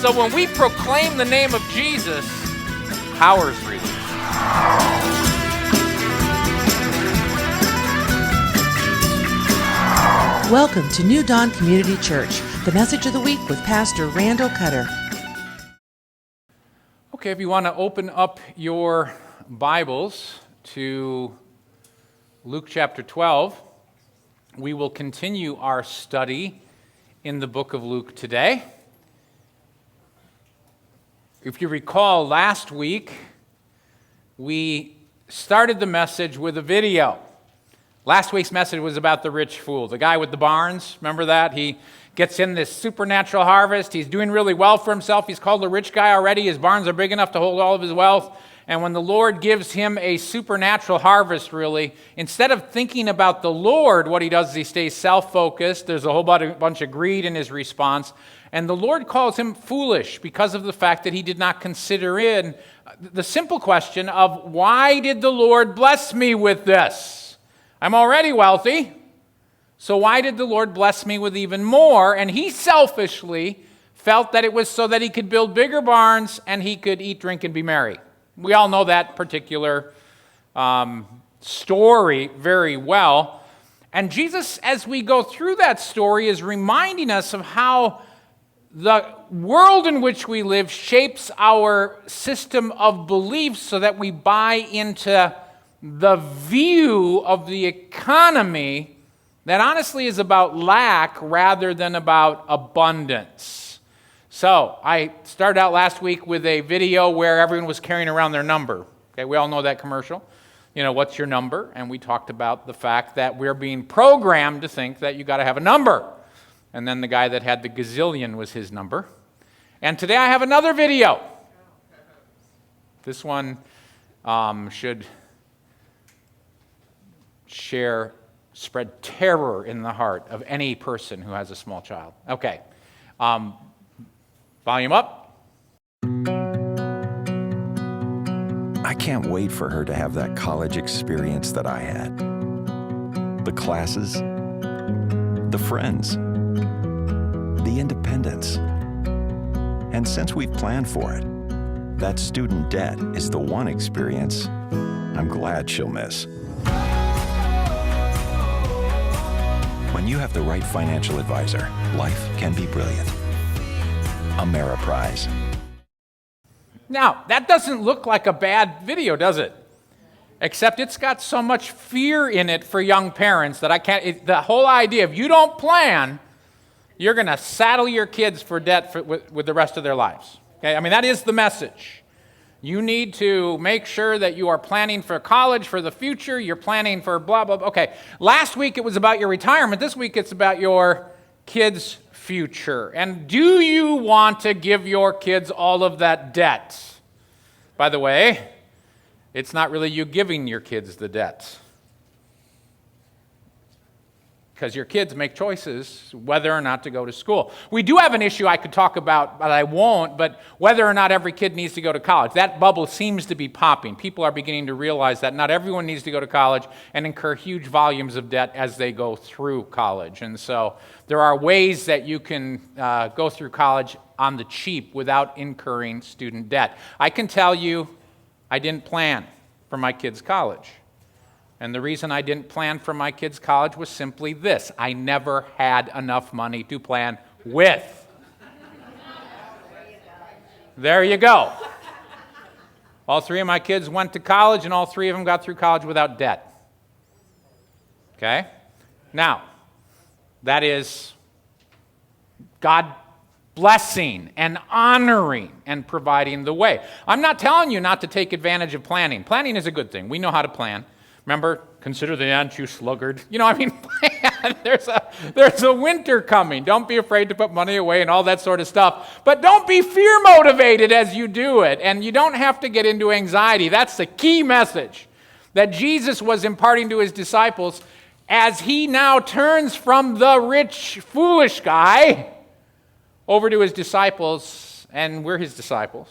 So when we proclaim the name of Jesus, power is released. Welcome to New Dawn Community Church, the message of the week with Pastor Randall Cutter. Okay, if you want to open up your Bibles to Luke chapter 12, we will continue our study in the book of Luke today. If you recall, last week we started the message with a video. Last week's message was about the rich fool, the guy with the barns. Remember that? He gets in this supernatural harvest. He's doing really well for himself. He's called a rich guy already. His barns are big enough to hold all of his wealth. And when the Lord gives him a supernatural harvest, really, instead of thinking about the Lord, what he does is he stays self-focused. There's a whole bunch of greed in his response. And the Lord calls him foolish because of the fact that he did not consider in the simple question of, why did the Lord bless me with this? I'm already wealthy, so why did the Lord bless me with even more? And he selfishly felt that it was so that he could build bigger barns and he could eat, drink, and be merry. We all know that particular story very well. And Jesus, as we go through that story, is reminding us of how the world in which we live shapes our system of beliefs so that we buy into the view of the economy that honestly is about lack rather than about abundance. So I started out last week with a video where everyone was carrying around their number. Okay, we all know that commercial. You know, what's your number? And we talked about the fact that we're being programmed to think that you got to have a number. And then the guy that had the gazillion was his number. And today I have another video. This one should spread terror in the heart of any person who has a small child. Okay. Volume up. I can't wait for her to have that college experience that I had. The classes, the friends, the independence. And since we've planned for it, that student debt is the one experience I'm glad she'll miss. When you have the right financial advisor, life can be brilliant. Ameriprise. Now, that doesn't look like a bad video, does it? Except it's got so much fear in it for young parents that I can't. The whole idea, if you don't plan, you're going to saddle your kids for debt with the rest of their lives. Okay? I mean, that is the message. You need to make sure that you are planning for college, for the future. You're planning for blah, blah, blah. Okay, last week it was about your retirement. This week it's about your kids' future. And do you want to give your kids all of that debt? By the way, it's not really you giving your kids the debt. Because your kids make choices whether or not to go to school. We do have an issue I could talk about, but I won't, but whether or not every kid needs to go to college. That bubble seems to be popping. People are beginning to realize that not everyone needs to go to college and incur huge volumes of debt as they go through college. And so there are ways that you can go through college on the cheap without incurring student debt. I can tell you I didn't plan for my kids' college. And the reason I didn't plan for my kids' college was simply this. I never had enough money to plan with. There you go. All three of my kids went to college, and all three of them got through college without debt. Okay? Now, that is God blessing and honoring and providing the way. I'm not telling you not to take advantage of planning. Planning is a good thing. We know how to plan. Remember, consider the ant, you sluggard. You know, I mean, there's a winter coming. Don't be afraid to put money away and all that sort of stuff. But don't be fear-motivated as you do it. And you don't have to get into anxiety. That's the key message that Jesus was imparting to his disciples as he now turns from the rich, foolish guy over to his disciples, and we're his disciples,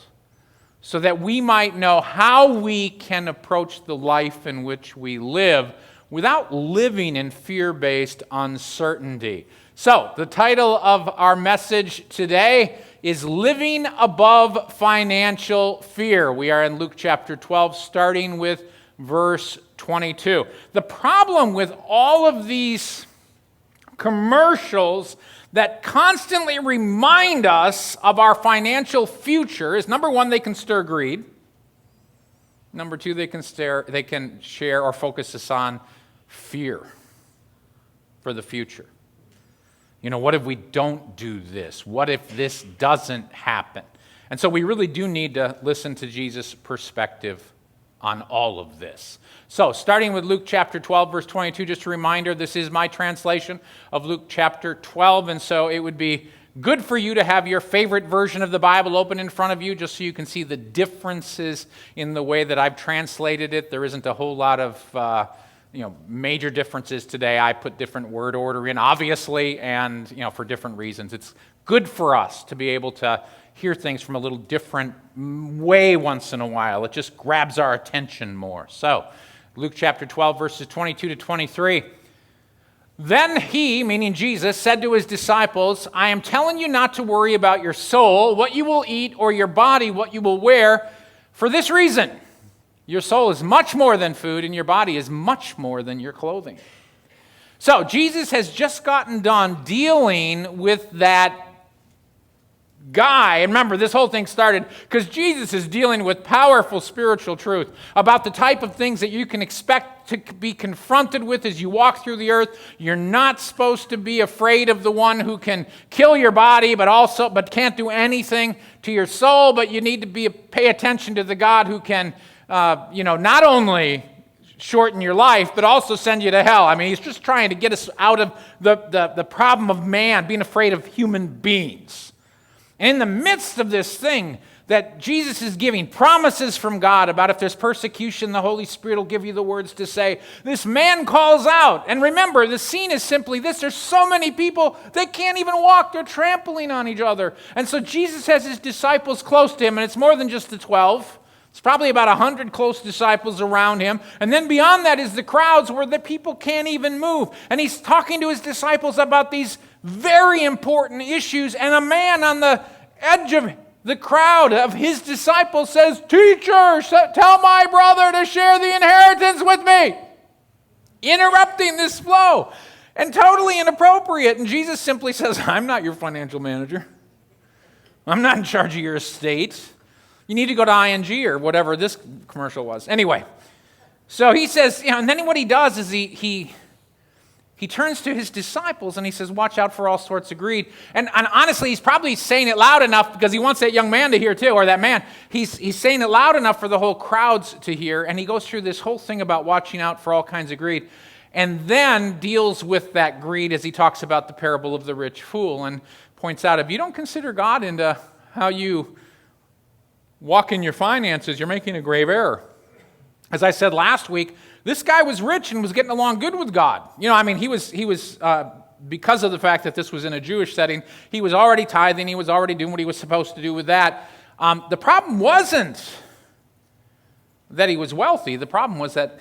so that we might know how we can approach the life in which we live without living in fear-based uncertainty. So, the title of our message today is living above financial fear. We are in Luke chapter 12, starting with verse 22. The problem with all of these commercials that constantly remind us of our financial future is, number one, they can stir greed. Number two, they can share or focus us on fear for the future. You know, what if we don't do this? What if this doesn't happen? And so we really do need to listen to Jesus' perspective on all of this. So, starting with Luke chapter 12, verse 22, just a reminder, this is my translation of Luke chapter 12, and so it would be good for you to have your favorite version of the Bible open in front of you, just so you can see the differences in the way that I've translated it. There isn't a whole lot of major differences today. I put different word order in, obviously, and for different reasons. It's good for us to be able to hear things from a little different way once in a while. It just grabs our attention more. So, Luke chapter 12, verses 22 to 23. Then he, meaning Jesus, said to his disciples, I am telling you not to worry about your soul, what you will eat, or your body, what you will wear. For this reason, your soul is much more than food, and your body is much more than your clothing. So, Jesus has just gotten done dealing with that guy. And remember, this whole thing started because Jesus is dealing with powerful spiritual truth about the type of things that you can expect to be confronted with as you walk through the earth. You're not supposed to be afraid of the one who can kill your body, but can't do anything to your soul. But you need to pay attention to the God who can not only shorten your life, but also send you to hell. I mean, he's just trying to get us out of the problem of man being afraid of human beings. And in the midst of this thing that Jesus is giving promises from God about if there's persecution, the Holy Spirit will give you the words to say, this man calls out. And remember, the scene is simply this. There's so many people, they can't even walk. They're trampling on each other. And so Jesus has his disciples close to him, and it's more than just the 12. It's probably about 100 close disciples around him. And then beyond that is the crowds where the people can't even move. And he's talking to his disciples about these very important issues. And a man on the edge of the crowd of his disciples says, Teacher, tell my brother to share the inheritance with me. Interrupting this flow. And totally inappropriate. And Jesus simply says, I'm not your financial manager. I'm not in charge of your estate. You need to go to ING or whatever this commercial was. Anyway, so he says, and then what he does is he turns to his disciples and he says, watch out for all sorts of greed. And honestly, he's probably saying it loud enough because he wants that young man to hear too, or that man. He's saying it loud enough for the whole crowds to hear, and he goes through this whole thing about watching out for all kinds of greed, and then deals with that greed as he talks about the parable of the rich fool and points out, if you don't consider God into how you walk in your finances, you're making a grave error. As I said last week, this guy was rich and was getting along good with God. He was because of the fact that this was in a Jewish setting, he was already tithing, he was already doing what he was supposed to do with that. The problem wasn't that he was wealthy. The problem was that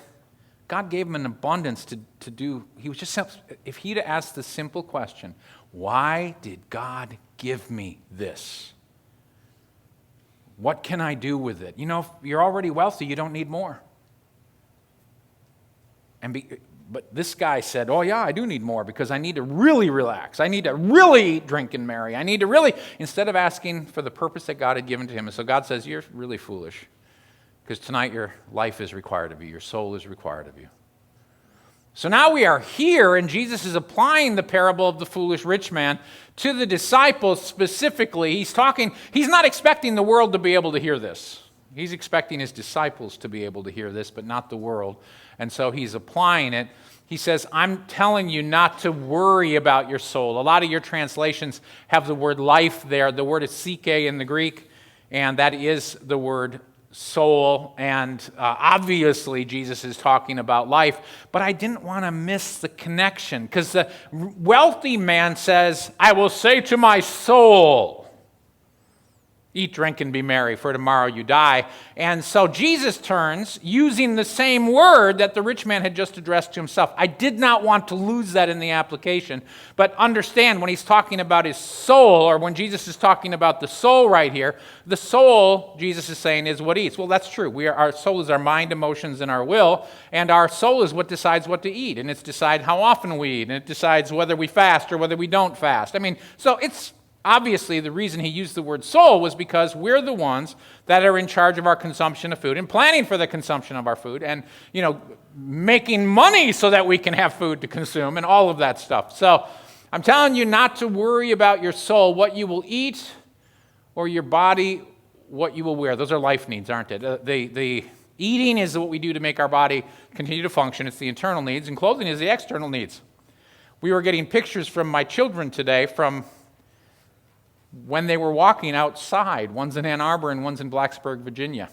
God gave him an abundance to do. He was just, if he'd asked the simple question, why did God give me this? What can I do with it? If you're already wealthy, you don't need more. But this guy said, oh yeah, I do need more because I need to really relax. I need to really drink and marry. I need to really, instead of asking for the purpose that God had given to him. And so God says, you're really foolish because tonight your life is required of you. Your soul is required of you. So now we are here, and Jesus is applying the parable of the foolish rich man to the disciples specifically. He's not expecting the world to be able to hear this. He's expecting his disciples to be able to hear this, but not the world. And so he's applying it. He says, I'm telling you not to worry about your soul. A lot of your translations have the word life there. The word is psyche in the Greek, and that is the word soul, and obviously Jesus is talking about life, but I didn't want to miss the connection because the wealthy man says, I will say to my soul. Eat, drink, and be merry, for tomorrow you die. And so Jesus turns, using the same word that the rich man had just addressed to himself. I did not want to lose that in the application, but understand when he's talking about his soul, or when Jesus is talking about the soul right here, the soul, Jesus is saying, is what eats. Well, that's true. Our soul is our mind, emotions, and our will, and our soul is what decides what to eat, and it's decide how often we eat, and it decides whether we fast or whether we don't fast. So it's obviously, the reason he used the word soul was because we're the ones that are in charge of our consumption of food and planning for the consumption of our food and, making money so that we can have food to consume and all of that stuff. So I'm telling you not to worry about your soul, what you will eat, or your body, what you will wear. Those are life needs, aren't it? The eating is what we do to make our body continue to function. It's the internal needs, and clothing is the external needs. We were getting pictures from my children today from when they were walking outside. One's in Ann Arbor and one's in Blacksburg, Virginia.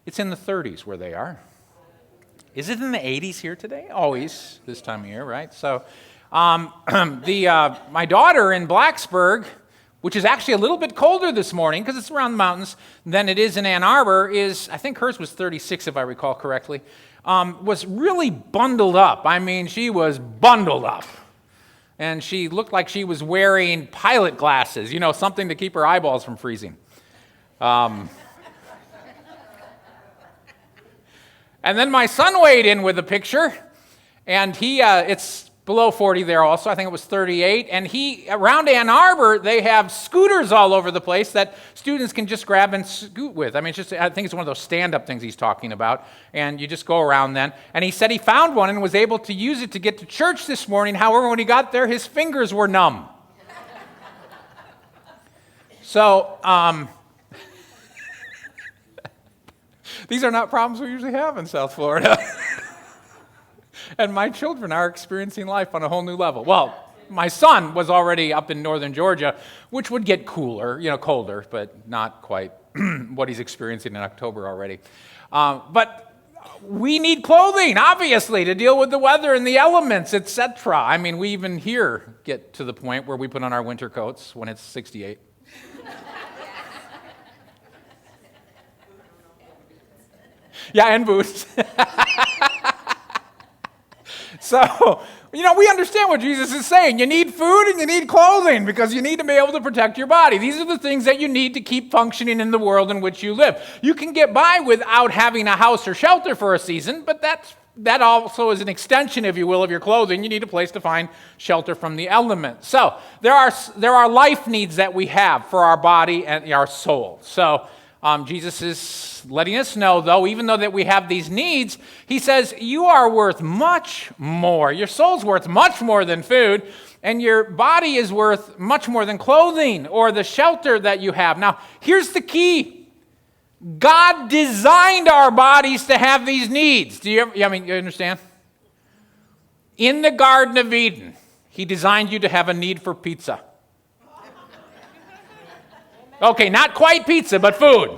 It's in the 30s where they are. Is it in the 80s here today? Always this time of year, right? So my daughter in Blacksburg, which is actually a little bit colder this morning because it's around the mountains than it is in Ann Arbor, I think hers was 36 if I recall correctly, was really bundled up. She was bundled up. And she looked like she was wearing pilot glasses, something to keep her eyeballs from freezing. And then my son weighed in with a picture, and it's below 40 there also. I think it was 38. And around Ann Arbor, they have scooters all over the place that students can just grab and scoot with. I think it's one of those stand-up things he's talking about, and you just go around then. And he said he found one and was able to use it to get to church this morning. However, when he got there, his fingers were numb. So, these are not problems we usually have in South Florida. And my children are experiencing life on a whole new level. Well, my son was already up in northern Georgia, which would get cooler, colder, but not quite what he's experiencing in October already. But we need clothing, obviously, to deal with the weather and the elements, etc. We even here get to the point where we put on our winter coats when it's 68. Yeah, and boots. So, we understand what Jesus is saying. You need food and you need clothing because you need to be able to protect your body. These are the things that you need to keep functioning in the world in which you live. You can get by without having a house or shelter for a season, but that also is an extension, if you will, of your clothing. You need a place to find shelter from the elements. So, there are life needs that we have for our body and our soul. So, Jesus is letting us know, though, even though that we have these needs, he says, you are worth much more. Your soul's worth much more than food, and your body is worth much more than clothing or the shelter that you have. Now, here's the key. God designed our bodies to have these needs. You understand? In the Garden of Eden, he designed you to have a need for pizza. Okay, not quite pizza, but food.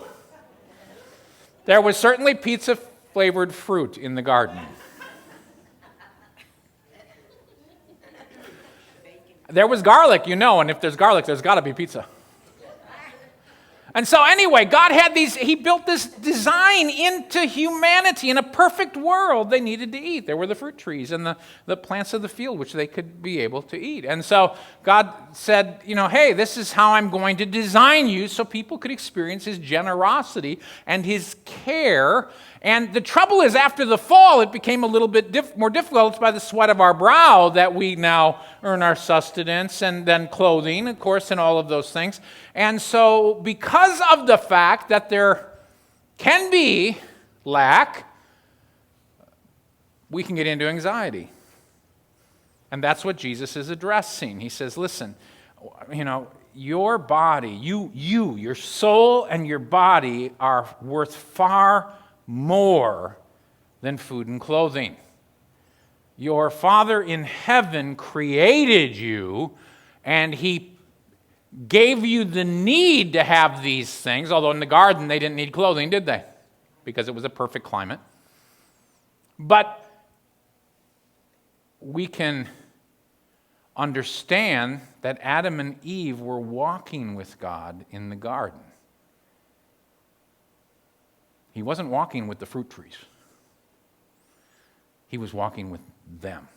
There was certainly pizza-flavored fruit in the garden. There was garlic, and if there's garlic, there's got to be pizza. And so anyway, God had he built this design into humanity. In a perfect world, they needed to eat. There were the fruit trees and the plants of the field, which they could be able to eat. And so God said, hey, this is how I'm going to design you so people could experience his generosity and his care. And the trouble is, after the fall, it became a little bit more difficult. It's by the sweat of our brow that we now earn our sustenance and then clothing, of course, and all of those things. And so because of the fact that there can be lack, we can get into anxiety. And that's what Jesus is addressing. He says, listen, your body, your soul and your body are worth far more than food and clothing. Your Father in heaven created you, and he gave you the need to have these things, although in the garden they didn't need clothing, did they? Because it was a perfect climate. But we can understand that Adam and Eve were walking with God in the garden. He wasn't walking with the fruit trees. He was walking with them.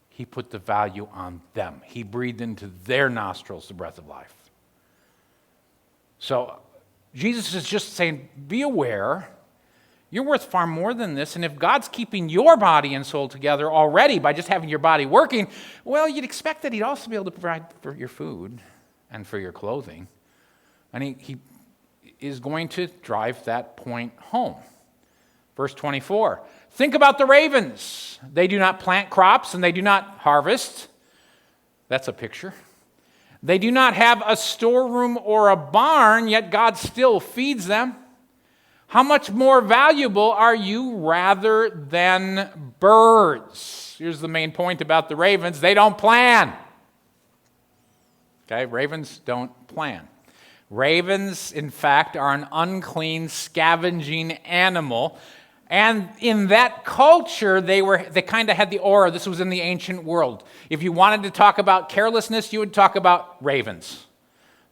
He put the value on them. He breathed into their nostrils the breath of life. So Jesus is just saying, be aware. You're worth far more than this. And if God's keeping your body and soul together already by just having your body working, well, you'd expect that he'd also be able to provide for your food and for your clothing. And he is going to drive that point home. Verse 24, think about the ravens. They do not plant crops and they do not harvest. That's a picture. They do not have a storeroom or a barn, yet God still feeds them. How much more valuable are you rather than birds? Here's the main point about the ravens. They don't plan. Okay, ravens don't plan. Ravens, in fact, are an unclean, scavenging animal. And in that culture, they kind of had the aura. This was in the ancient world. If you wanted to talk about carelessness, you would talk about ravens.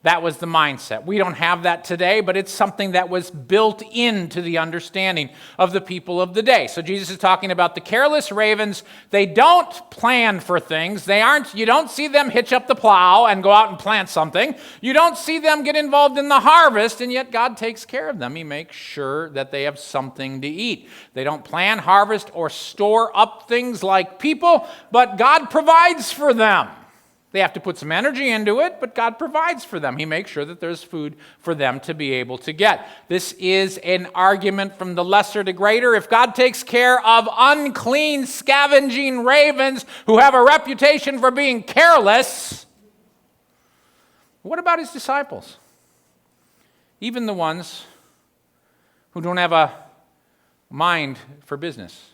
That was the mindset. We don't have that today, but it's something that was built into the understanding of the people of the day. So Jesus is talking about the careless ravens. They don't plan for things. You don't see them hitch up the plow and go out and plant something. You don't see them get involved in the harvest, and yet God takes care of them. He makes sure that they have something to eat. They don't plan, harvest, or store up things like people, but God provides for them. They have to put some energy into it, but God provides for them. He makes sure that there's food for them to be able to get. This is an argument from the lesser to greater. If God takes care of unclean, scavenging ravens who have a reputation for being careless, what about his disciples? Even the ones who don't have a mind for business.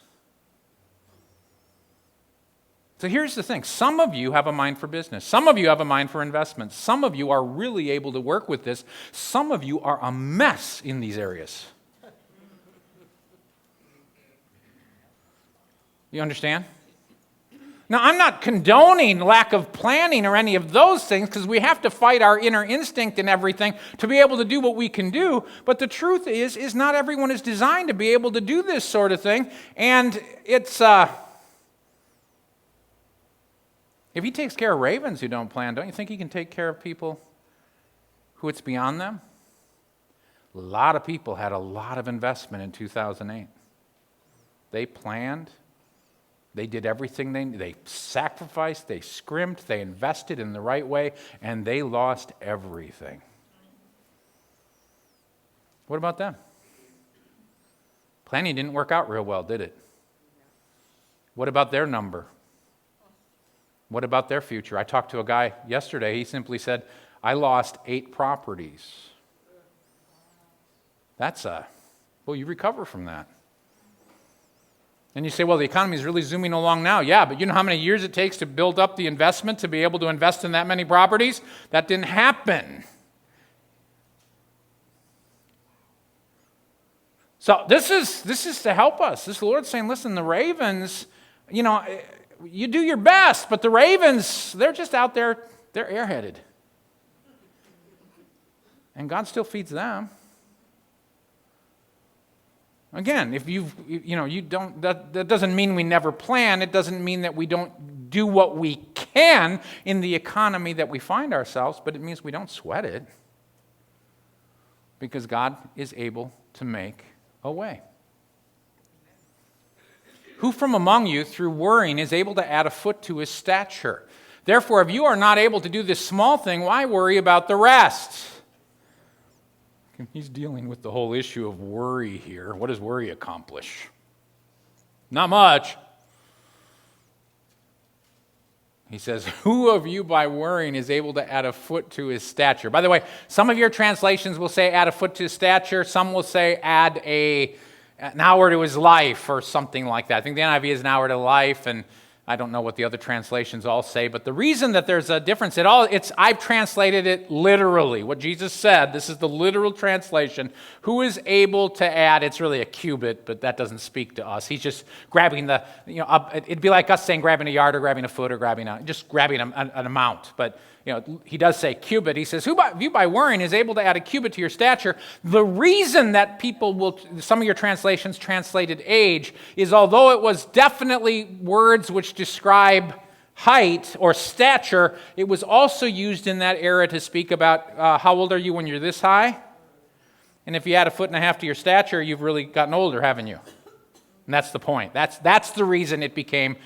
So here's the thing. Some of you have a mind for business. Some of you have a mind for investments. Some of you are really able to work with this. Some of you are a mess in these areas. You understand? Now, I'm not condoning lack of planning or any of those things, because we have to fight our inner instinct and everything to be able to do what we can do. But the truth is not everyone is designed to be able to do this sort of thing. And it's... If he takes care of ravens who don't plan, don't you think he can take care of people who it's beyond them? A lot of people had a lot of investment in 2008. They planned. They did everything they sacrificed, they scrimped, they invested in the right way, and they lost everything. What about them? Planning didn't work out real well, did it? What about their number? What about their future? I talked to a guy yesterday. He simply said, I lost 8 properties. Well, you recover from that. And you say, well, the economy is really zooming along now. Yeah, but you know how many years it takes to build up the investment to be able to invest in that many properties? That didn't happen. So this is to help us. This Lord's saying, listen, the ravens, you do your best, but the ravens, they're just out there, they're airheaded. And God still feeds them. Again, if you don't, that doesn't mean we never plan. It doesn't mean that we don't do what we can in the economy that we find ourselves, but it means we don't sweat it. Because God is able to make a way. Who from among you, through worrying, is able to add a foot to his stature? Therefore, if you are not able to do this small thing, why worry about the rest? He's dealing with the whole issue of worry here. What does worry accomplish? Not much. He says, who of you by worrying is able to add a foot to his stature? By the way, some of your translations will say add a foot to his stature. Some will say add an hour to his life or something like that. I think the NIV is an hour to life, and I don't know what the other translations all say, but the reason that there's a difference at all, I've translated it literally. What Jesus said, this is the literal translation. Who is able to add, it's really a cubit, but that doesn't speak to us. He's just grabbing it'd be like us saying grabbing a yard or grabbing a foot or grabbing an amount. But he does say cubit. He says, who by worrying is able to add a cubit to your stature? The reason that some of your translations translated age, is although it was definitely words which describe height or stature, it was also used in that era to speak about how old are you when you're this high? And if you add 1.5 feet to your stature, you've really gotten older, haven't you? And that's the point. That's the reason it became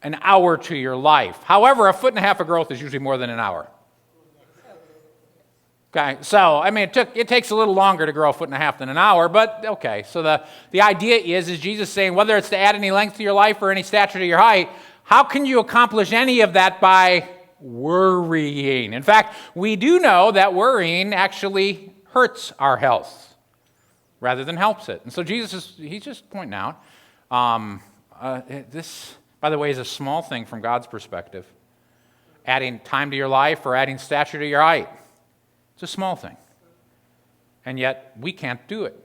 an hour to your life. However, 1.5 feet of growth is usually more than an hour. Okay, so, I mean, it takes a little longer to grow 1.5 feet than an hour, but okay. So the idea is Jesus saying, whether it's to add any length to your life or any stature to your height, how can you accomplish any of that by worrying? In fact, we do know that worrying actually hurts our health rather than helps it. And so he's just pointing out, this, by the way, is a small thing from God's perspective. Adding time to your life or adding stature to your height. It's a small thing. And yet, we can't do it.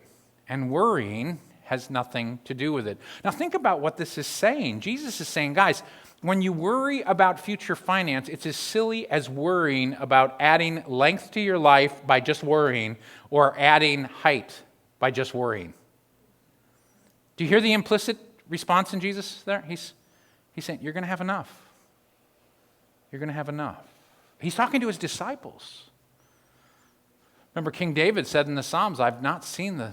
And worrying has nothing to do with it. Now, think about what this is saying. Jesus is saying, guys, when you worry about future finance, it's as silly as worrying about adding length to your life by just worrying or adding height by just worrying. Do you hear the implicit response in Jesus there? He's saying, you're going to have enough. You're going to have enough. He's talking to his disciples. Remember, King David said in the Psalms, I've not seen the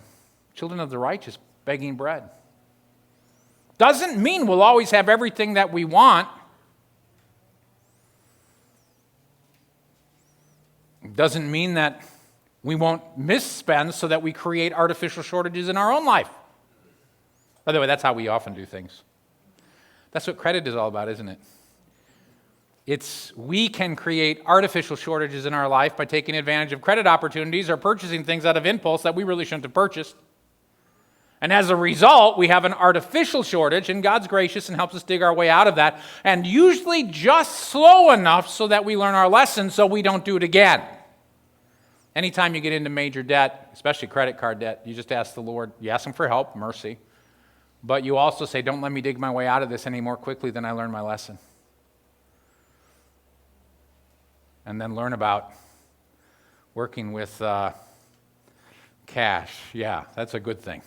children of the righteous begging bread. Doesn't mean we'll always have everything that we want. Doesn't mean that we won't misspend so that we create artificial shortages in our own life. By the way, that's how we often do things. That's what credit is all about, isn't it? We can create artificial shortages in our life by taking advantage of credit opportunities or purchasing things out of impulse that we really shouldn't have purchased. And as a result, we have an artificial shortage, and God's gracious and helps us dig our way out of that, and usually just slow enough so that we learn our lesson so we don't do it again. Anytime you get into major debt, especially credit card debt, you just ask the Lord, you ask him for help, mercy, but you also say, don't let me dig my way out of this any more quickly than I learn my lesson. And then learn about working with cash. Yeah, that's a good thing.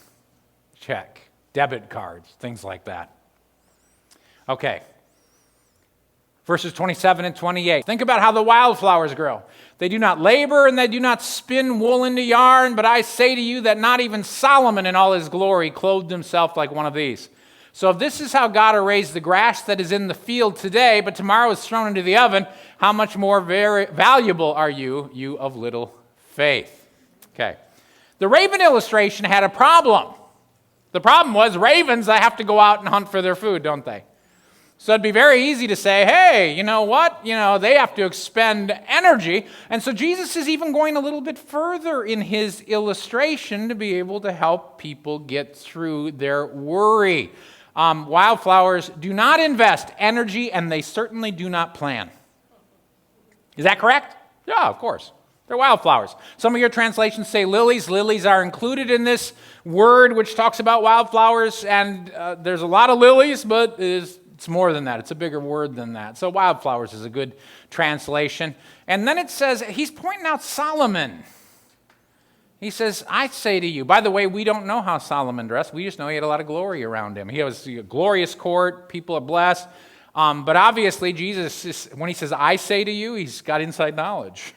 Check, debit cards, things like that. Okay. Verses 27 and 28. Think about how the wildflowers grow. They do not labor and they do not spin wool into yarn, but I say to you that not even Solomon in all his glory clothed himself like one of these. So if this is how God arrays the grass that is in the field today, but tomorrow is thrown into the oven, how much more very valuable are you, you of little faith? Okay. The raven illustration had a problem. The problem was ravens, they have to go out and hunt for their food, don't they? So it'd be very easy to say, hey, you know what? They have to expend energy. And so Jesus is even going a little bit further in his illustration to be able to help people get through their worry. Wildflowers do not invest energy, and they certainly do not plan. Is that correct? Yeah, of course. They're wildflowers. Some of your translations say lilies. Lilies are included in this word which talks about wildflowers, and there's a lot of lilies, but it's more than that. It's a bigger word than that. So wildflowers is a good translation. And then it says, he's pointing out Solomon. He says, I say to you, by the way, we don't know how Solomon dressed. We just know he had a lot of glory around him. He was a glorious court. People are blessed. But obviously, Jesus, when he says, I say to you, he's got inside knowledge.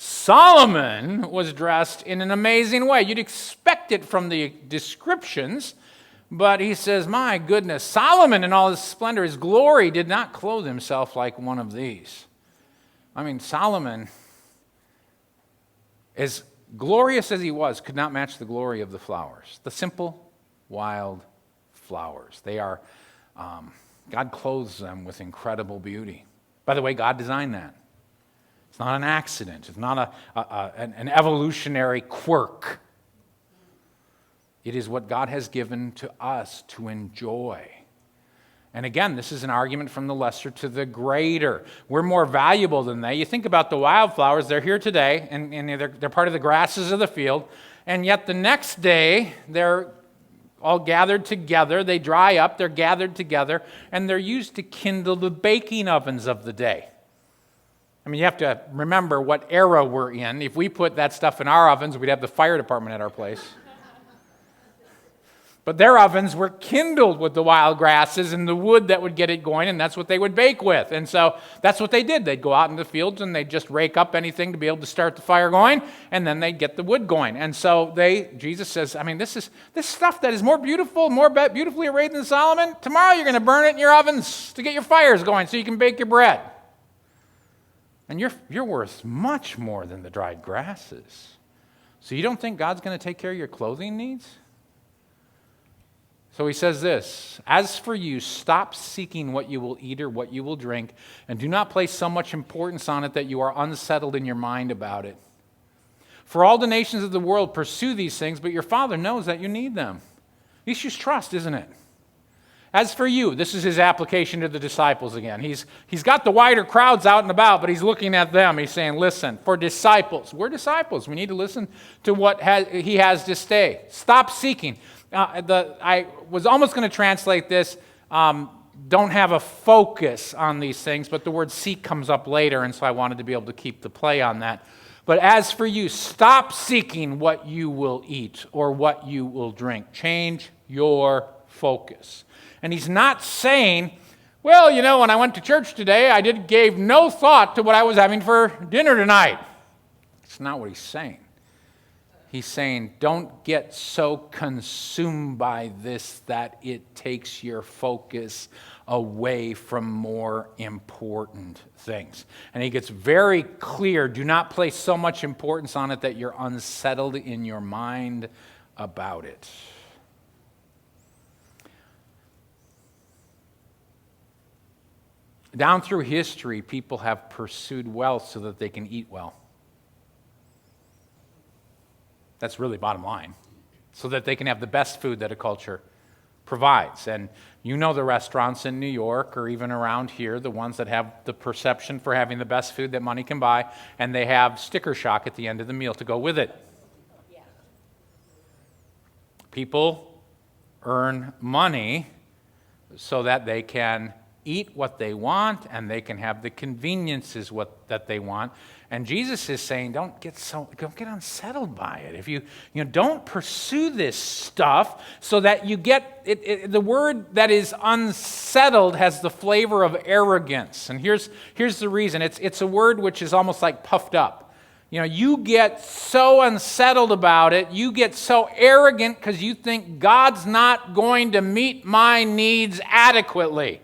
Solomon was dressed in an amazing way. You'd expect it from the descriptions, but he says, my goodness, Solomon in all his splendor, his glory, did not clothe himself like one of these. I mean, Solomon, as glorious as he was, could not match the glory of the flowers. The simple, wild flowers. They are, God clothes them with incredible beauty. By the way, God designed that. It's not an accident. It's not an evolutionary quirk. It is what God has given to us to enjoy. And again, this is an argument from the lesser to the greater. We're more valuable than they. You think about the wildflowers, they're here today, and they're part of the grasses of the field, and yet the next day, they're all gathered together, they dry up, they're gathered together, and they're used to kindle the baking ovens of the day. I mean, you have to remember what era we're in. If we put that stuff in our ovens, we'd have the fire department at our place. But their ovens were kindled with the wild grasses and the wood that would get it going, and that's what they would bake with. And so that's what they did. They'd go out in the fields and they'd just rake up anything to be able to start the fire going, and then they'd get the wood going. And so Jesus says, I mean, this stuff that is more beautiful, more beautifully arrayed than Solomon, tomorrow you're going to burn it in your ovens to get your fires going so you can bake your bread. And you're worth much more than the dried grasses. So you don't think God's going to take care of your clothing needs? So he says this, as for you, stop seeking what you will eat or what you will drink, and do not place so much importance on it that you are unsettled in your mind about it. For all the nations of the world pursue these things, but your Father knows that you need them. It's just trust, isn't it? As for you, this is his application to the disciples again. He's got the wider crowds out and about, but he's looking at them. He's saying, listen, for disciples, we're disciples. We need to listen to what he has to say. Stop seeking. I was almost going to translate this, don't have a focus on these things, but the word seek comes up later, and so I wanted to be able to keep the play on that. But as for you, stop seeking what you will eat or what you will drink. Change your focus. And he's not saying, well, you know, when I went to church today, I gave no thought to what I was having for dinner tonight. It's not what he's saying. He's saying, don't get so consumed by this that it takes your focus away from more important things. And he gets very clear, do not place so much importance on it that you're unsettled in your mind about it. Down through history, people have pursued wealth so that they can eat well. That's really bottom line. So that they can have the best food that a culture provides. And you know the restaurants in New York or even around here, the ones that have the perception for having the best food that money can buy, and they have sticker shock at the end of the meal to go with it. Yeah. People earn money so that they can eat what they want and they can have the conveniences that they want. And Jesus is saying, don't get unsettled by it. If you don't pursue this stuff so that you get it. The word that is unsettled has the flavor of arrogance. And here's the reason. It's a word which is almost like puffed up. You know, you get so unsettled about it, you get so arrogant because you think God's not going to meet my needs adequately.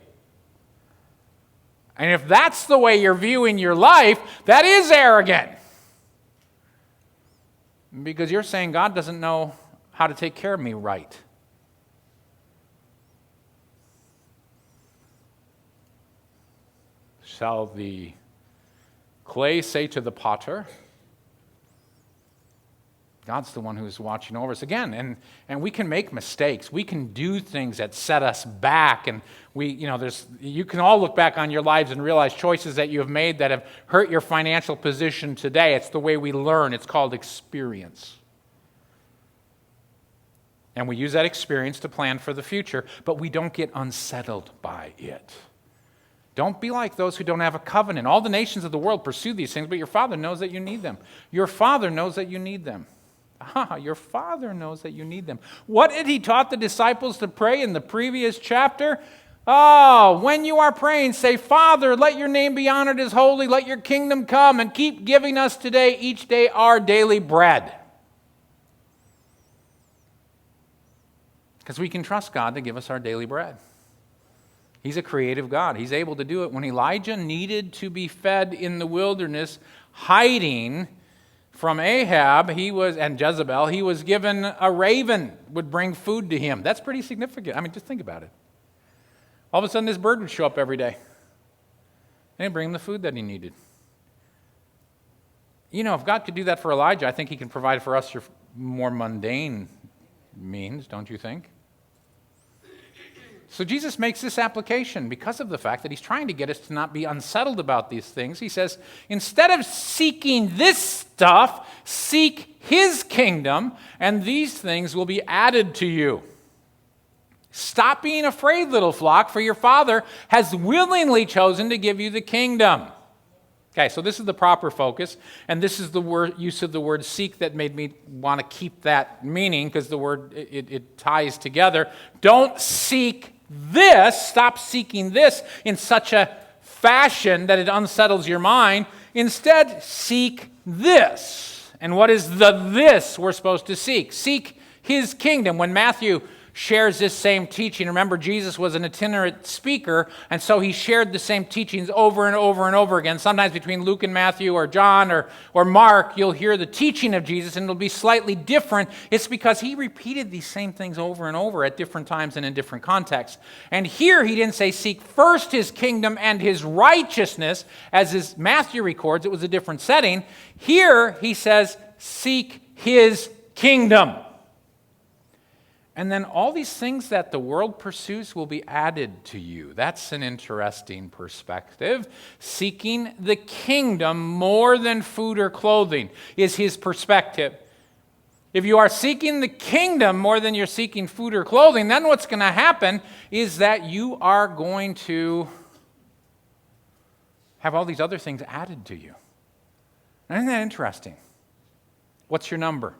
And if that's the way you're viewing your life, that is arrogant. Because you're saying God doesn't know how to take care of me right. Shall the clay say to the potter, God's the one who's watching over us again, and we can make mistakes. We can do things that set us back, and you can all look back on your lives and realize choices that you have made that have hurt your financial position today. It's the way we learn. It's called experience. And we use that experience to plan for the future, but we don't get unsettled by it. Don't be like those who don't have a covenant. All the nations of the world pursue these things, but your Father knows that you need them. Your Father knows that you need them. Your Father knows that you need them. What did he taught the disciples to pray in the previous chapter? Oh, when you are praying, say, Father, let your name be honored as holy, let your kingdom come, and keep giving us today, each day, our daily bread. Because we can trust God to give us our daily bread. He's a creative God. He's able to do it. When Elijah needed to be fed in the wilderness, hiding from Ahab and Jezebel, he was given a raven would bring food to him. That's pretty significant. I mean, just think about it. All of a sudden, this bird would show up every day. And he'd bring him the food that he needed. You know, if God could do that for Elijah, I think he can provide for us your more mundane means, don't you think? So Jesus makes this application because of the fact that he's trying to get us to not be unsettled about these things. He says, instead of seeking this stuff, seek his kingdom, and these things will be added to you. Stop being afraid, little flock, for your Father has willingly chosen to give you the kingdom. Okay, so this is the proper focus, and this is the use of the word seek that made me want to keep that meaning, because the word, it ties together. Don't seek this, stop seeking this in such a fashion that it unsettles your mind. Instead, seek this. And what is the this we're supposed to seek? Seek his kingdom. When Matthew shares this same teaching, remember, Jesus was an itinerant speaker, and so he shared the same teachings over and over and over again. Sometimes between Luke and Matthew or John or Mark, you'll hear the teaching of Jesus, and it'll be slightly different. It's because he repeated these same things over and over at different times and in different contexts. And here he didn't say, seek first his kingdom and his righteousness, as Matthew records. It was a different setting. Here he says, seek his kingdom. And then all these things that the world pursues will be added to you. That's an interesting perspective. Seeking the kingdom more than food or clothing is his perspective. If you are seeking the kingdom more than you're seeking food or clothing, then what's going to happen is that you are going to have all these other things added to you. Isn't that interesting? What's your number?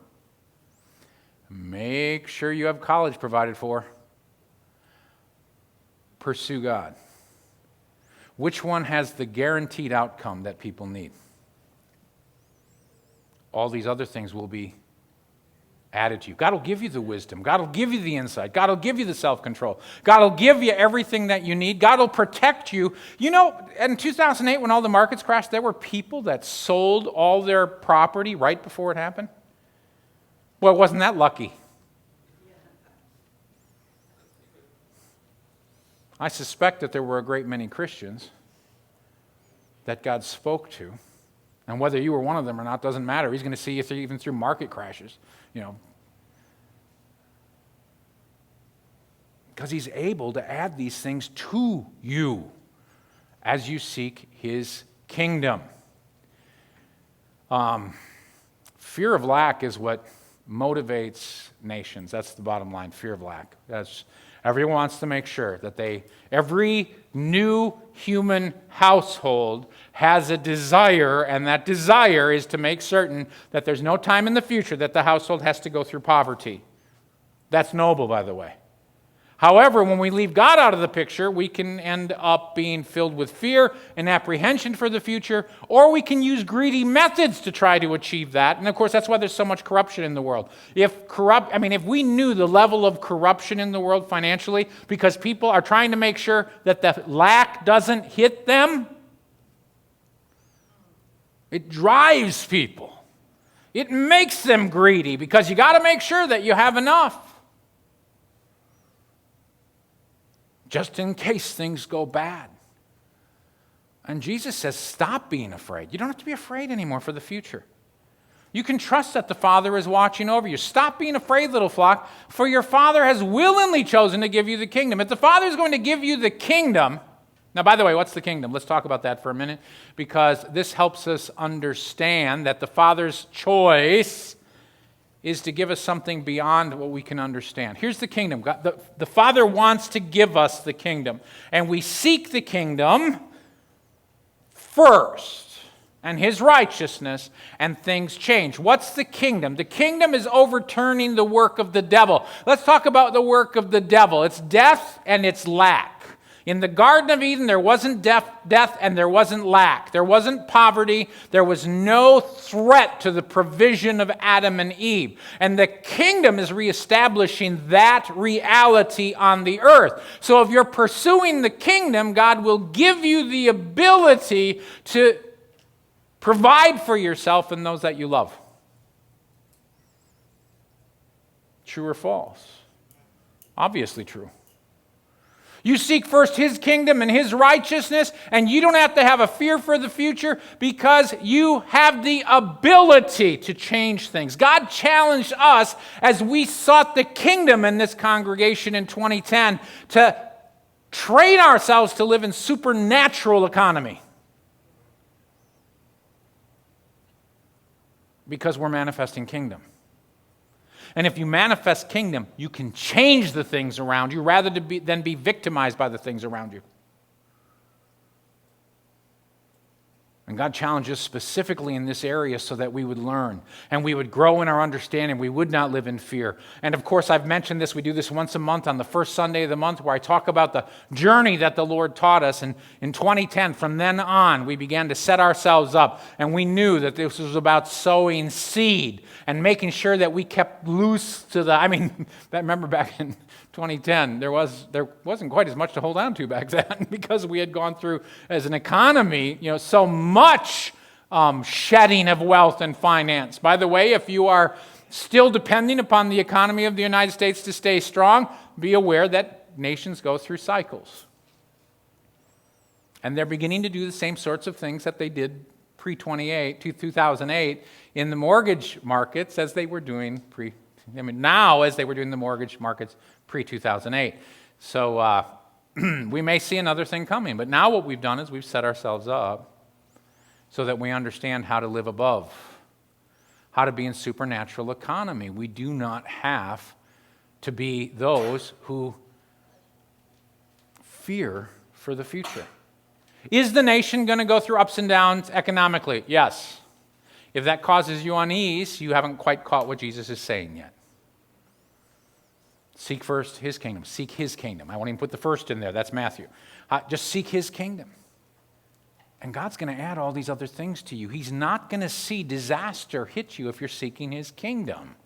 Make sure you have college provided for. Pursue God. Which one has the guaranteed outcome that people need? All these other things will be added to you. God will give you the wisdom. God will give you the insight. God will give you the self-control. God will give you everything that you need. God will protect you. You know, in 2008, when all the markets crashed, there were people that sold all their property right before it happened. Well, wasn't that lucky? I suspect that there were a great many Christians that God spoke to. And whether you were one of them or not doesn't matter. He's going to see you even through market crashes, because he's able to add these things to you as you seek his kingdom. Fear of lack is what motivates nations. That's the bottom line, fear of lack. Everyone wants to make sure that every new human household has a desire, and that desire is to make certain that there's no time in the future that the household has to go through poverty. That's noble, by the way. However, when we leave God out of the picture, we can end up being filled with fear and apprehension for the future, or we can use greedy methods to try to achieve that. And of course, that's why there's so much corruption in the world. If we knew the level of corruption in the world financially, because people are trying to make sure that the lack doesn't hit them, it drives people. It makes them greedy, because you got to make sure that you have enough, just in case things go bad. And Jesus says, stop being afraid. You don't have to be afraid anymore for the future. You can trust that the Father is watching over you. Stop being afraid, little flock, for your Father has willingly chosen to give you the kingdom. If the Father is going to give you the kingdom, now, by the way, what's the kingdom? Let's talk about that for a minute, because this helps us understand that the Father's choice is to give us something beyond what we can understand. Here's the kingdom. God, the Father wants to give us the kingdom, and we seek the kingdom first, and his righteousness, and things change. What's the kingdom? The kingdom is overturning the work of the devil. Let's talk about the work of the devil. It's death and it's lack. In the Garden of Eden, there wasn't death and there wasn't lack. There wasn't poverty. There was no threat to the provision of Adam and Eve. And the kingdom is reestablishing that reality on the earth. So if you're pursuing the kingdom, God will give you the ability to provide for yourself and those that you love. True or false? Obviously true. You seek first his kingdom and his righteousness, and you don't have to have a fear for the future, because you have the ability to change things. God challenged us as we sought the kingdom in this congregation in 2010 to train ourselves to live in supernatural economy, because we're manifesting kingdom. And if you manifest kingdom, you can change the things around you rather than be victimized by the things around you. And God challenged us specifically in this area so that we would learn and we would grow in our understanding. We would not live in fear. And of course, I've mentioned this. We do this once a month on the first Sunday of the month where I talk about the journey that the Lord taught us. And in 2010, from then on, we began to set ourselves up. And we knew that this was about sowing seed and making sure that we kept loose to remember back in 2010, there wasn't quite as much to hold on to back then because we had gone through, as an economy, so much shedding of wealth and finance. By the way, if you are still depending upon the economy of the United States to stay strong, be aware that nations go through cycles. And they're beginning to do the same sorts of things that they did pre-2008 in the mortgage markets as they were doing now as they were doing the mortgage markets pre-2008. So we may see another thing coming, but now what we've done is we've set ourselves up so that we understand how to live above, how to be in supernatural economy. We do not have to be those who fear for the future. Is the nation going to go through ups and downs economically? Yes. If that causes you unease, you haven't quite caught what Jesus is saying yet. Seek first his kingdom. Seek his kingdom. I won't even put the first in there. That's Matthew. Just seek his kingdom. And God's going to add all these other things to you. He's not going to see disaster hit you if you're seeking his kingdom.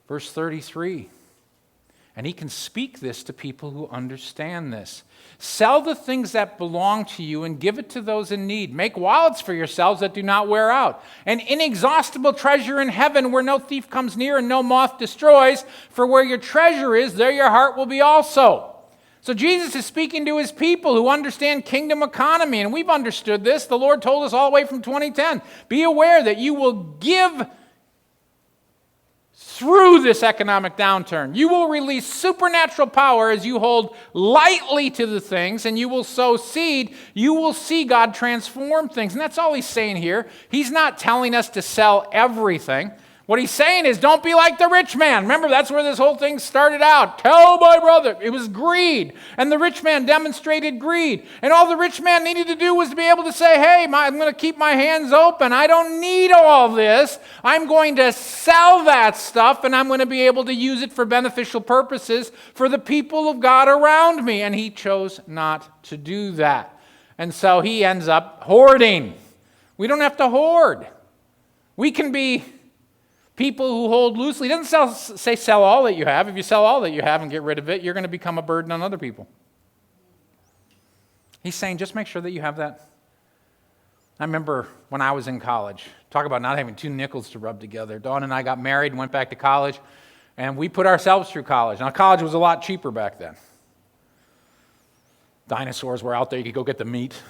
Verse 33. And he can speak this to people who understand this. Sell the things that belong to you and give it to those in need. Make wallets for yourselves that do not wear out. An inexhaustible treasure in heaven where no thief comes near and no moth destroys. For where your treasure is, there your heart will be also. So Jesus is speaking to his people who understand kingdom economy. And we've understood this. The Lord told us all the way from 2010. Be aware that you will give through this economic downturn. You will release supernatural power as you hold lightly to the things and you will sow seed. You will see God transform things. And that's all he's saying here. He's not telling us to sell everything. What he's saying is don't be like the rich man. Remember, that's where this whole thing started out. Tell my brother. It was greed. And the rich man demonstrated greed. And all the rich man needed to do was to be able to say, hey, I'm going to keep my hands open. I don't need all this. I'm going to sell that stuff and I'm going to be able to use it for beneficial purposes for the people of God around me. And he chose not to do that. And so he ends up hoarding. We don't have to hoard. We can be people who hold loosely. It doesn't say sell all that you have. If you sell all that you have and get rid of it, you're going to become a burden on other people. He's saying just make sure that you have that. I remember when I was in college, talk about not having two nickels to rub together. Dawn and I got married and went back to college, and we put ourselves through college. Now, college was a lot cheaper back then. Dinosaurs were out there. You could go get the meat.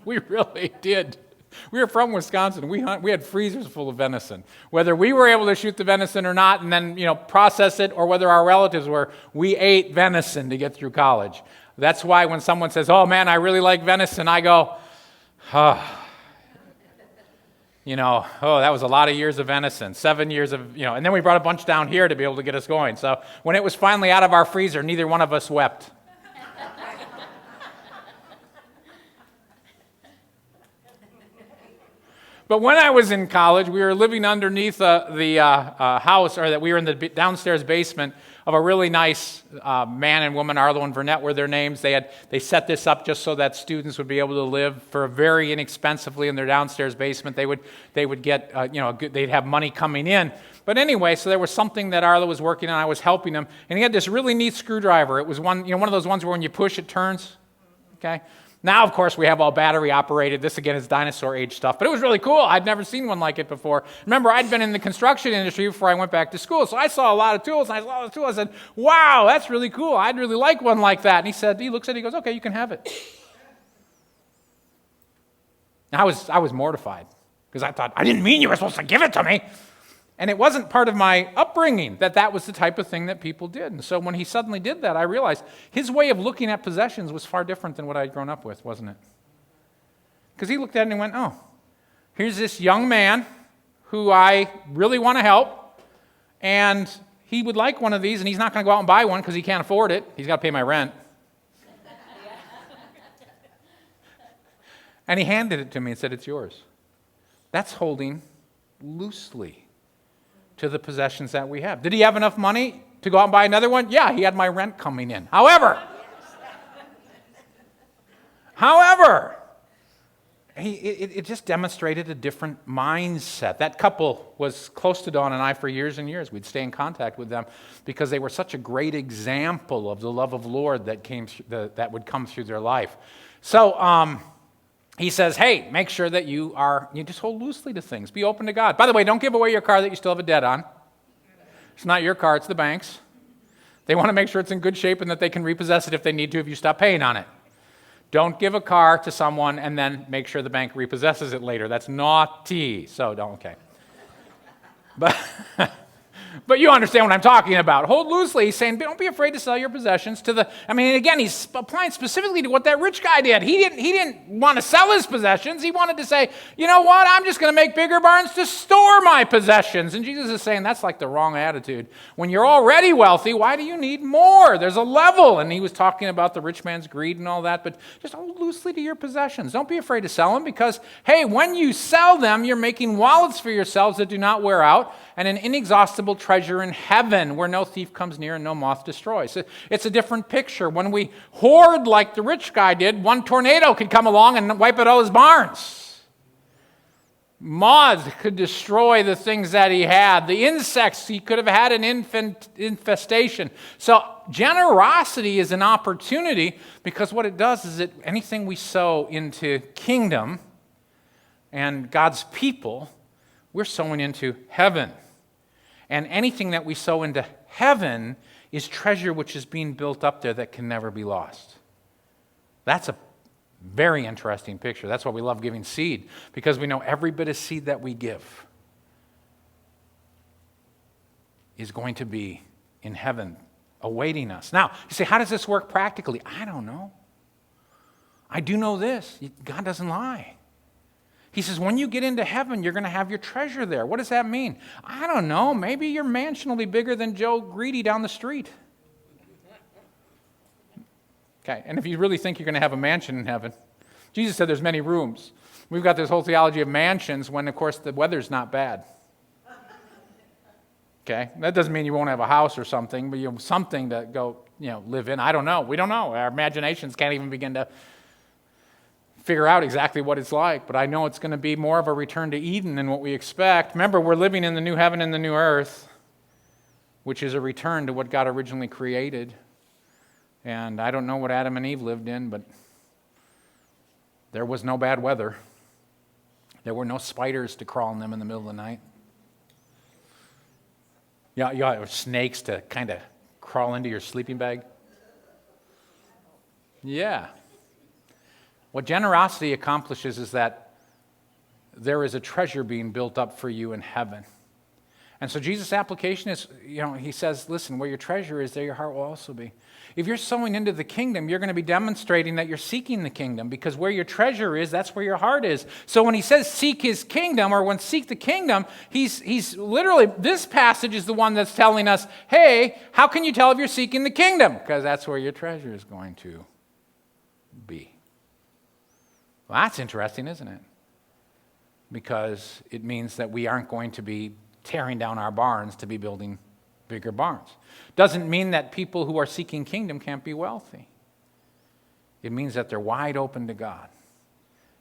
We really did. We were from Wisconsin. We had freezers full of venison. Whether we were able to shoot the venison or not and then, process it, or whether our relatives were, we ate venison to get through college. That's why when someone says, oh man, I really like venison, I go, that was a lot of years of venison, 7 years of, and then we brought a bunch down here to be able to get us going. So when it was finally out of our freezer, neither one of us wept. But when I was in college, we were living underneath the house, or that we were in the downstairs basement of a really nice man and woman, Arlo and Vernette were their names. They set this up just so that students would be able to live for very inexpensively in their downstairs basement. They would get they'd have money coming in. But anyway, so there was something that Arlo was working on. I was helping him, and he had this really neat screwdriver. It was one of those ones where when you push, it turns. Okay. Now, of course, we have all battery operated. This, again, is dinosaur age stuff. But it was really cool. I'd never seen one like it before. Remember, I'd been in the construction industry before I went back to school. So I saw a lot of tools. And I saw all the tools. I said, wow, that's really cool. I'd really like one like that. And he looks at it, he goes, okay, you can have it. And I was mortified. Because I thought, I didn't mean you were supposed to give it to me. And it wasn't part of my upbringing that was the type of thing that people did. And so when he suddenly did that, I realized his way of looking at possessions was far different than what I'd grown up with, wasn't it? Because he looked at it and he went, oh, here's this young man who I really want to help, and he would like one of these, and he's not going to go out and buy one because he can't afford it. He's got to pay my rent. And he handed it to me and said, it's yours. That's holding loosely to the possessions that we have. Did he have enough money to go out and buy another one? Yeah, he had my rent coming in. However, it just demonstrated a different mindset. That couple was close to Dawn and I for years and years. We'd stay in contact with them because they were such a great example of the love of the Lord that would come through their life. So he says, hey, make sure that you just hold loosely to things. Be open to God. By the way, don't give away your car that you still have a debt on. It's not your car, it's the bank's. They want to make sure it's in good shape and that they can repossess it if they need to if you stop paying on it. Don't give a car to someone and then make sure the bank repossesses it later. That's naughty. So don't, okay. But you understand what I'm talking about. Hold loosely. He's saying, don't be afraid to sell your possessions to again, he's applying specifically to what that rich guy did. He didn't want to sell his possessions. He wanted to say, you know what? I'm just going to make bigger barns to store my possessions. And Jesus is saying that's like the wrong attitude. When you're already wealthy, why do you need more? There's a level. And he was talking about the rich man's greed and all that, but just hold loosely to your possessions. Don't be afraid to sell them because, hey, when you sell them, you're making wallets for yourselves that do not wear out and an inexhaustible treasure in heaven where no thief comes near and no moth destroys. It's a different picture. When we hoard like the rich guy did, one tornado could come along and wipe out all his barns. Moths could destroy the things that he had. The insects, he could have had an infestation. So generosity is an opportunity because what it does is anything we sow into kingdom and God's people, we're sowing into heaven. And anything that we sow into heaven is treasure which is being built up there that can never be lost. That's a very interesting picture. That's why we love giving seed, because we know every bit of seed that we give is going to be in heaven awaiting us. Now, you say, how does this work practically? I don't know. I do know this. God doesn't lie. He says, when you get into heaven, you're going to have your treasure there. What does that mean? I don't know. Maybe your mansion will be bigger than Joe Greedy down the street. Okay, and if you really think you're going to have a mansion in heaven, Jesus said there's many rooms. We've got this whole theology of mansions when, of course, the weather's not bad. Okay, that doesn't mean you won't have a house or something, but you have something to go, live in. I don't know. We don't know. Our imaginations can't even begin to figure out exactly what it's like, but I know it's going to be more of a return to Eden than what we expect. Remember, we're living in the new heaven and the new earth, which is a return to what God originally created. And I don't know what Adam and Eve lived in, but there was no bad weather. There were no spiders to crawl on them in the middle of the night. Yeah, snakes to kind of crawl into your sleeping bag. Yeah. What generosity accomplishes is that there is a treasure being built up for you in heaven. And so Jesus' application is, he says, listen, where your treasure is, there your heart will also be. If you're sowing into the kingdom, you're going to be demonstrating that you're seeking the kingdom, because where your treasure is, that's where your heart is. So when he says seek his kingdom, or when seek the kingdom, he's literally, this passage is the one that's telling us, hey, how can you tell if you're seeking the kingdom? Because that's where your treasure is going to be. Well, that's interesting, isn't it? Because it means that we aren't going to be tearing down our barns to be building bigger barns. Doesn't mean that people who are seeking kingdom can't be wealthy. It means that they're wide open to God.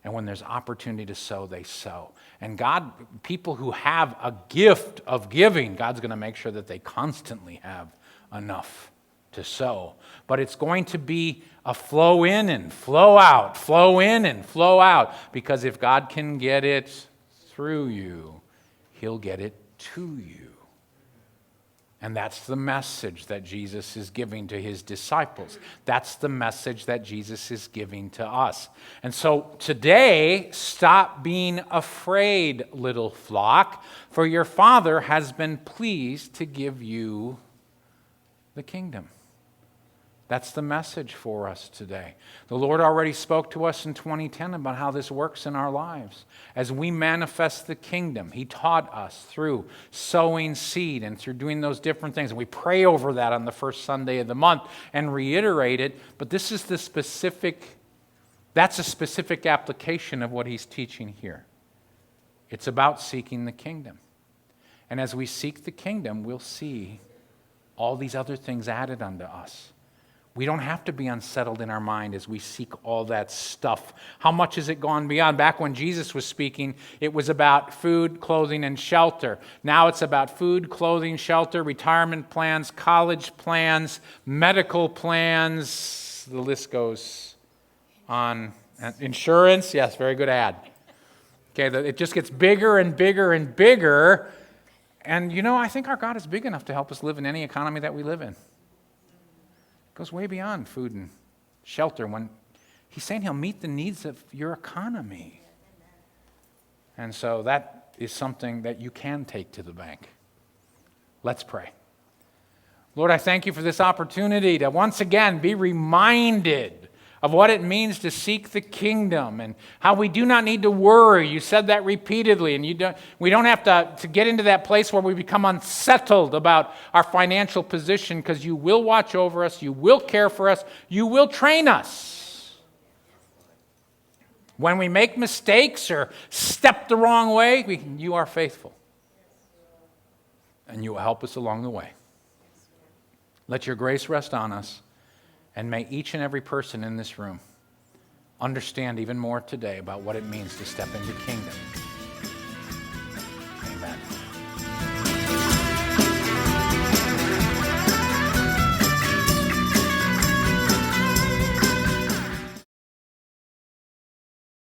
And when there's opportunity to sow, they sow. And God, people who have a gift of giving, God's going to make sure that they constantly have enough to sow. But it's going to be a flow in and flow out, flow in and flow out. Because if God can get it through you, he'll get it to you. And that's the message that Jesus is giving to his disciples. That's the message that Jesus is giving to us. And so today, stop being afraid, little flock, for your Father has been pleased to give you the kingdom. That's the message for us today. The Lord already spoke to us in 2010 about how this works in our lives. As we manifest the kingdom, he taught us through sowing seed and through doing those different things. And we pray over that on the first Sunday of the month and reiterate it. But this is the specific That's a specific application of what he's teaching here. It's about seeking the kingdom. And as we seek the kingdom, we'll see all these other things added unto us. We don't have to be unsettled in our mind as we seek all that stuff. How much has it gone beyond? Back when Jesus was speaking, it was about food, clothing, and shelter. Now it's about food, clothing, shelter, retirement plans, college plans, medical plans. The list goes on. Insurance, yes, very good ad. Okay, it just gets bigger and bigger and bigger. And I think our God is big enough to help us live in any economy that we live in. Goes way beyond food and shelter when he's saying he'll meet the needs of your economy. And so that is something that you can take to the bank. Let's pray. Lord, I thank you for this opportunity to once again be reminded of what it means to seek the kingdom and how we do not need to worry. You said that repeatedly, and we don't have to get into that place where we become unsettled about our financial position, because you will watch over us, you will care for us, you will train us. When we make mistakes or step the wrong way, you are faithful, and you will help us along the way. Let your grace rest on us. And may each and every person in this room understand even more today about what it means to step into kingdom.